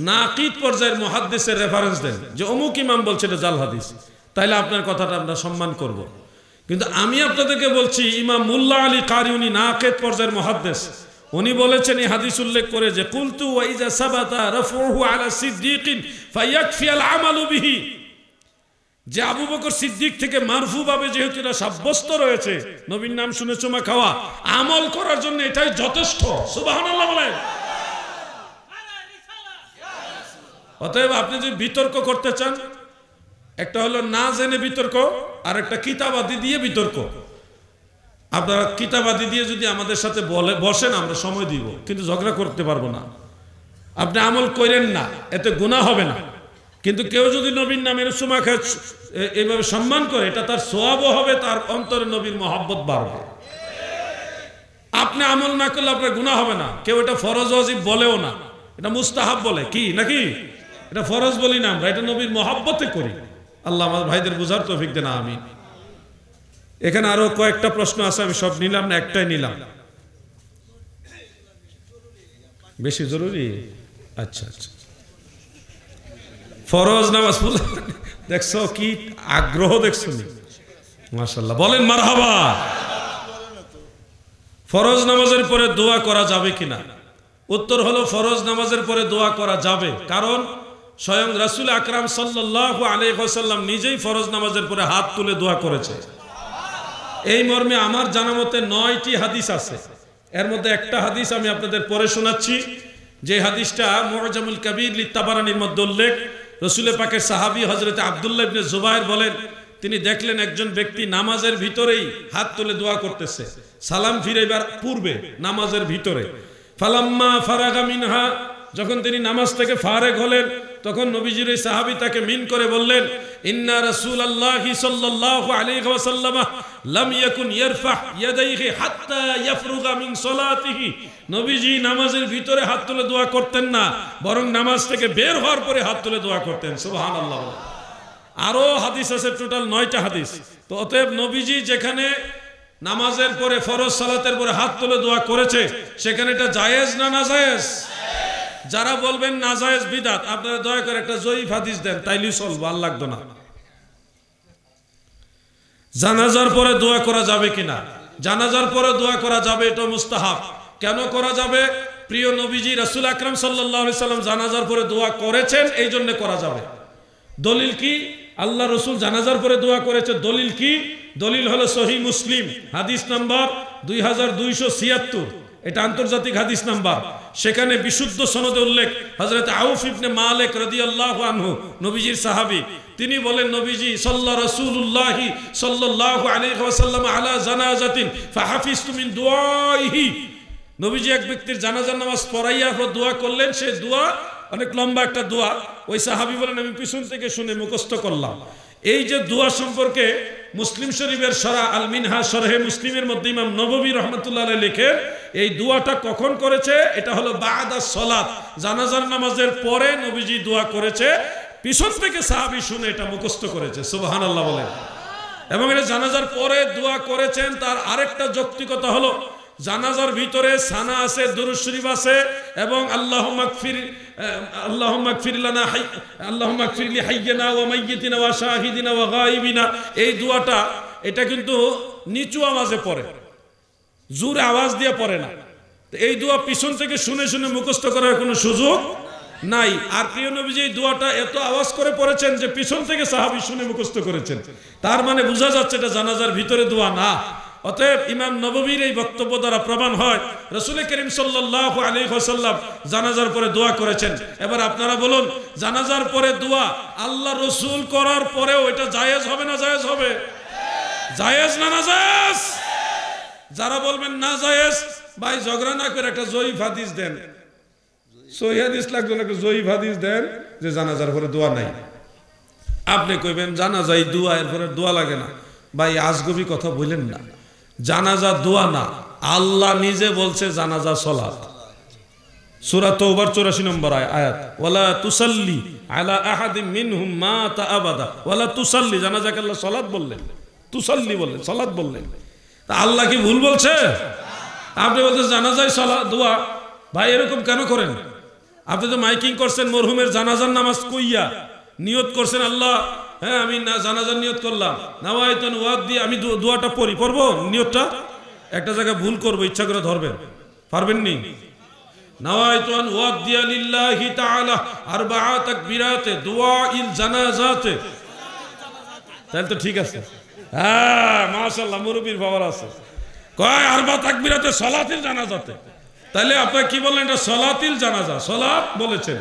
নাকিদ পর্যায়ের মুহাদ্দিসের রেফারেন্স দেন যে অমুক ইমাম বলছে এটা জাল হাদিস, তাইলে আপনার কথাটা আমরা সম্মান করব। কিন্তু আমি আপনাদেরকে বলছি, ইমাম মুল্লা আলী কারি, উনি নাকিদ পর্যায়ের মুহাদ্দিস, উনি বলেছেন এই হাদিস উল্লেখ করে যে কুলতু ওয়া ইজা সাবাতা রাফউহু আলা সিদ্দিকিন ফায়াকফি আল আমালু বিহি, যে আবু বকর সিদ্দিক থেকে মারফু ভাবে যেহেতু এটা সাব্যস্ত রয়েছে, নবীর নাম শুনে চুমা খাওয়া আমল করার জন্য এটাই যথেষ্ট। সুবহানাল্লাহ বলেন। অতএব আপনি যদি বিতর্ক করতে চান, একটা হলো না জেনে বিতর্ক, আর একটা কিতাবাদি দিয়ে বিতর্ক। আপনারা কিতাবাদি দিয়ে যদি আমাদের সাথে বসেন, আমরা সময় দিব, কিন্তু ঝগড়া করতে পারবো না। আপনি আমল করেন না, এতে গুনাহ হবে না। কিন্তু কেউ যদি নবীর নামের চুমা খায় এইভাবে সম্মান করে, এটা তার সওয়াবও হবে, তার অন্তরে নবীর মহব্বত বাড়বে। আপনি আমল না করলে আপনার গুনাহ হবে না। কেউ এটা ফরজ ওয়াজিব বলেও না, এটা মুস্তাহাব বলে, কি নাকি? এটা ফরজ বলি না আমরা, এটা নবীর মহব্বতে করি। আল্লাহ আমার ভাইদের বুঝার তৌফিক দেন, আমিন। এখানে আরো কয়েকটা প্রশ্ন আছে, আমি সব নিলাম না, একটাই নিলাম। বেশি জরুরি? আচ্ছা আচ্ছা। ফরজ নামাজ পড়লে দেখছো কি আগ্রহ, দেখছো নি? মাশাআল্লাহ, বলেন মারহাবা। ফরজ নামাজের পরে দোয়া করা যাবে কিনা? উত্তর হলো ফরজ নামাজের পরে দোয়া করা যাবে, কারণ স্বয়ং রাসূল আকরাম সাল্লাল্লাহু আলাইহি ওয়াসাল্লাম নিজেই ফরজ নামাজের পরে হাত তুলে দোয়া করেছে। এই মর্মে আমার জানা মতে 9টি হাদিস আছে। এর মধ্যে একটা হাদিস আমি আপনাদের পড়ে শোনাচ্ছি, যে হাদিসটা মুআজামুল কাবীর লিতাবারানির মধ্যে উল্লেখ। রাসূল পাকের সাহাবী হযরত আব্দুল্লাহ ইবনে জুবায়ের বলেন, তিনি দেখলেন একজন ব্যক্তি নামাজের ভিতরেই হাত তুলে দোয়া করতেছে, সালাম ফিরাইবার পূর্বে নামাজের ভিতরে। ফালাম্মা ফারাগা মিনহা, যখন তিনি নামাজ থেকে ফারেগ হলেন, তখন নবীজির এই সাহাবী তাকে মিন করে বললেন, ইন্না রাসূলুল্লাহি সাল্লাল্লাহু আলাইহি ওয়াসাল্লাম লাম ইয়াকুন ইয়ারফা ইয়াদাইহি হাত্তা ইয়াফরুগা মিন সালাতিহি। নবীজি নামাজের ভিতরে হাত তুলে দোয়া করতেন না, বরং নামাজ থেকে বের হওয়ার পরে হাত তুলে দোয়া করতেন। সুবহানাল্লাহ। আরো হাদিস আছে, টোটাল 9টা হাদিস। তো অতএব নবীজি যেখানে নামাজের পরে ফরজ সালাতের পরে হাত তুলে দোয়া করেছে, সেখানে এটা জায়েজ না নাজায়েজ? যারা বলবেন নাজায়েজ বিদআত, আপনারা দয়া করে একটা জয়ীফ হাদিস দেন, তাইলেই চলবে, আর লাগতো না। জানাজার পরে দোয়া করা যাবে কিনা? জানাজার পরে দোয়া করা যাবে, এটা মুস্তাহাব। কেন করা যাবে? প্রিয় নবীজি রাসূল আকরাম সাল্লাল্লাহু আলাইহি সাল্লাম জানাজার পরে দোয়া করেছেন, এই জন্য করা যাবে। দলিল কি? আল্লাহ রসুল জানাজার পরে দোয়া করেছে। দলিল কি? দলিল হলো সহিহ মুসলিম হাদিস নাম্বার 2276, এটা আন্তর্জাতিক হাদিস নাম্বার। সেখানে বিশুদ্ধ সনদে উল্লেখ, হযরত আউফ ইবনে মালিক রাদিয়াল্লাহু আনহু, নবীজির সাহাবী, তিনি বলেন নবীজি রাসূলুল্লাহ সাল্লাল্লাহু আলাইহি ওয়াসাল্লাম আলা জানাজাতিন ফাহাফিজতু মিন দুআইহি, নবীজি এক ব্যক্তির জানাজার নামাজ পড়াইয়া দোয়া করলেন। সে দোয়া অনেক লম্বা একটা দোয়া। ওই সাহাবী বলেন আমি পিছন থেকে শুনে মুখস্থ করলাম। এই যে দোয়া সম্পর্কে মুসলিম শরীফের সরা আল মিনহাজ শরহে মুসলিমের মধ্যে ইমাম নববী রাহমাতুল্লাহ আলাইহি লেখেন, এই দোয়াটা কখন করেছে? এটা হলো বাদা সালাত, জানাজার নামাজের পরে নবীজি দোয়া করেছে। পিছন থেকে সাহাবী শুনে এটা মুখস্থ করেছে। সুবহানাল্লাহ বলেন। এবং এটা জানাজার পরে দোয়া করেছেন। তার আরেকটা যৌক্তিকতা হলো, জানাজার ভিতরে সানা আছে, দুরূদ শরীফ আছে, এবং আল্লাহুম্মা গফির লানা আল্লাহুম্মা গফির লি হাইয়িনা ওয়া মাইয়িতিনা ওয়া শাহিদিনা ওয়া গায়িবিনা, এই দোয়াটা এটা কিন্তু নিচু আওয়াজে পড়ে, জোরে আওয়াজ দিয়ে পড়ে না। তো এই দোয়া পিছন থেকে শুনে শুনে মুখস্থ করার কোনো সুযোগ নাই। আর প্রিয় নবীজি এই দোয়াটা এত আওয়াজ করে পড়েছেন যে পিছন থেকে সাহাবী শুনে মুখস্থ করেছেন। তার মানে বোঝা যাচ্ছে এটা জানাজার ভিতরে দোয়া না। অতএব ইমাম নববীর এই বক্তব্য দ্বারা প্রমাণ হয় রাসূল করিম সাল্লাল্লাহু আলাইহি ওয়াসাল্লাম জানাজার পরে দোয়া করেছেন। এবার আপনারা বলুন, জানাজার পরে দোয়া আল্লাহ রসুল করার পরেও এটা জায়েজ হবে না জায়েজ হবে? জায়েজ না নাজায়েজ? যারা বলবেন না জায়েজ, ভাই ঝগড়া না করে একটা জয়ীফ হাদিস দেন, সহিহ হাদিস লাগবে না, একটা জয়ীফ হাদিস দেন যে জানাজার পরে দোয়া নাই। আপনি কইবেন জানাজায় দোয়া, এরপরে দোয়া লাগে না। ভাই আজগবি কথা বললেন না, জানাজা দোয়া না, আল্লাহ নিজে বলছে জানাজা সালাত। সূরা তাওবার 84 নম্বর আয়াত, ওয়ালা তুসাল্লি আলা আহাদিম মিনহুম মাতা আবাদা ওয়ালা তুসাল্লি, জানাজাকে আল্লাহ সালাত বললেন, তুসাল্লি বললেন, সালাত বললেন। তা আল্লাহ কি ভুল বলছে? আপনি বলছেন জানাজায় সালাত দোয়া। ভাই এরকম কেন করেন? আপনি তো মাইকিং করছেন মরহুমের জানাজার নামাজ কইয়া নিয়ত করছেন, আল্লাহ হ্যাঁ আমি না জানাজার নিয়ত করলাম, নাওয়াইতুন ওয়াদ দিয়ে আমি দোয়াটা পড়বো নিয়তটা। একটা জায়গায় ভুল করবো, ইচ্ছা করে ধরবেন, পারবেন নি? নাওয়াইতুন ওয়াদ দিয়া লিল্লাহি তাআলা আরবাআ তাকবীরাতে দুআইল জানাজাতে, তাহলে তো ঠিক আছে। হ্যাঁ মাশাআল্লাহ, মুরব্বির পাওয়ার আছে। কয় আরবা তাকবীরাতে সালাতিল জানাজাতে, তাহলে আপনারা কি বললেন? এটা সালাতিল জানাজা, সালাত বলেছেন,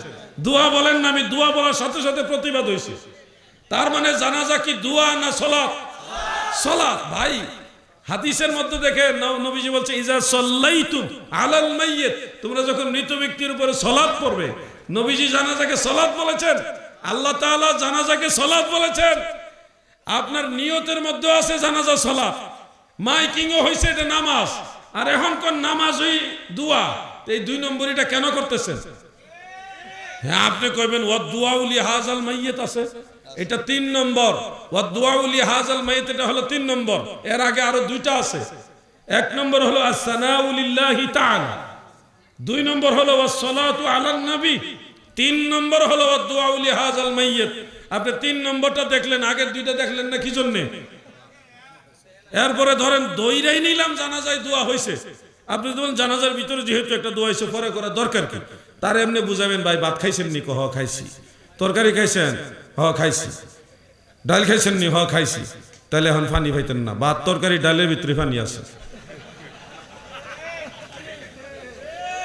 দোয়া বলেন না। আমি দোয়া বলার সাথে সাথে প্রতিবাদ হয়েছে। তার মানে জানাজা কি দোয়া না সালাত? সালাত। ভাই হাদিসের মধ্যে দেখে নবীজি বলছে ইজা সাল্লাইতুম আলাল মাইয়িত, তোমরা যখন মৃত ব্যক্তির উপরে সালাত পড়বে। নবীজি জানাজাকে সালাত বলেছেন, আল্লাহ তাআলা জানাজাকে সালাত বলেছেন। আপনার নিয়তের মধ্যে আছে জানাজা সালাত, মাইকিংও হয়েছে এটা নামাজ, আর এখন কোন নামাজ ওই দোয়া। এই দুই নম্বরটা কেন করতেছেন? হ্যাঁ আপনি কইবেন ওয়াদ দুআউ লি হাযাল মাইয়িত আছে, এটা 3 নম্বর। ওয়াদ দুআউ লি হাযাল মাইয়িত এটা হলো 3 নম্বর। এর আগে আরো দুইটা আছে। 1 নম্বর হলো আসসানাউ লিল্লাহি তাআলা, 2 নম্বর হলো ওয়াসসালাতু আলান নবী, 3 নম্বর হলো ওয়াদ দুআউ লি হাযাল মাইয়িত। আপনি 3 নম্বরটা দেখলেন, আগের দুইটা দেখলেন না কি জন্য? এরপরে ধরেন দইরাই নিলাম জানাজায় দোয়া হয়েছে। আপনি বলেন জানাজার ভিতরে যেহেতু একটা দোয়া হয়েছে পরে করা দরকার কি? তার এমনি বুঝাবেন, ভাই ভাত খাইছেন নি? হ খাইছি। তরকারি খাইছেন? হ খাইছি। ডাল খাইছেন নি? হ খাইছি। তাহলে এখন পানি পাইতেন না, ভাত তরকারি ডালের ভিতরে পানি আছে,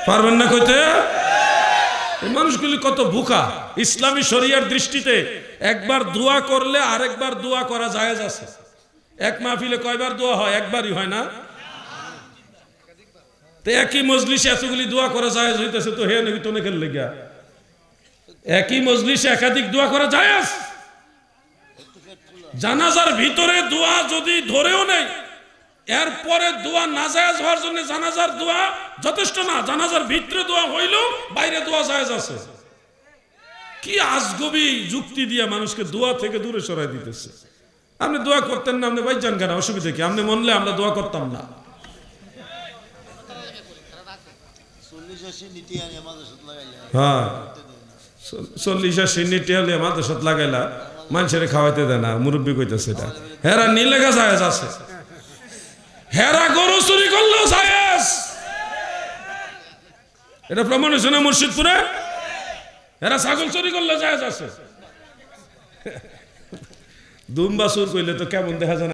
পারবেন না কইতে? এই মানুষগুলি কত বোকা। ইসলামী শরিয়ার দৃষ্টিতে একবার দোয়া করলে আরেকবার দোয়া করা জায়েজ আছে। এক মাহফিলে কয়বার দোয়া হয়? একবারই হয় না? তো একই মজলিসে এতগুলি দোয়া করা জায়েজ হইতেছে, তো হে নাকি তো নেকের লেগা একই মজলিসে একাধিক দোয়া করা জায়েজ। জানাজার ভিতরে দোয়া যদি ধরেও নেই, এরপরে দোয়া নাজায়েজ হওয়ার জন্য জানাজার দোয়া যথেষ্ট না। জানাজার ভিতরে দোয়া হইলেও বাইরে দোয়া জায়েজ আছে। কি আজগবি যুক্তি দিয়ে মানুষকে দোয়া থেকে দূরে সরাই দিতেছে। আপনি দোয়া করতেন না, আপনি ভাই জান কেন, অসুবিধা কি? আপনি মনলে আমরা দোয়া করতাম না। হ্যাঁ 40 সিন্নিটিয়ালে মাদ্রাসাত লাগাইলা, মানুষের খাওয়াইতে দেয় না, মুরব্বী কইতেছে এটা। হেরা নিলেগা জায়েজ আছে, হেরা গরু চুরি করলেও জায়েজ। এটা প্রমাণ হয়েছে না মুর্শিদপুরে? হেরা ছাগল চুরি করলে জায়েজ আছে। দুম্বাসুর কইলে তো কেমন দেখা যায় না?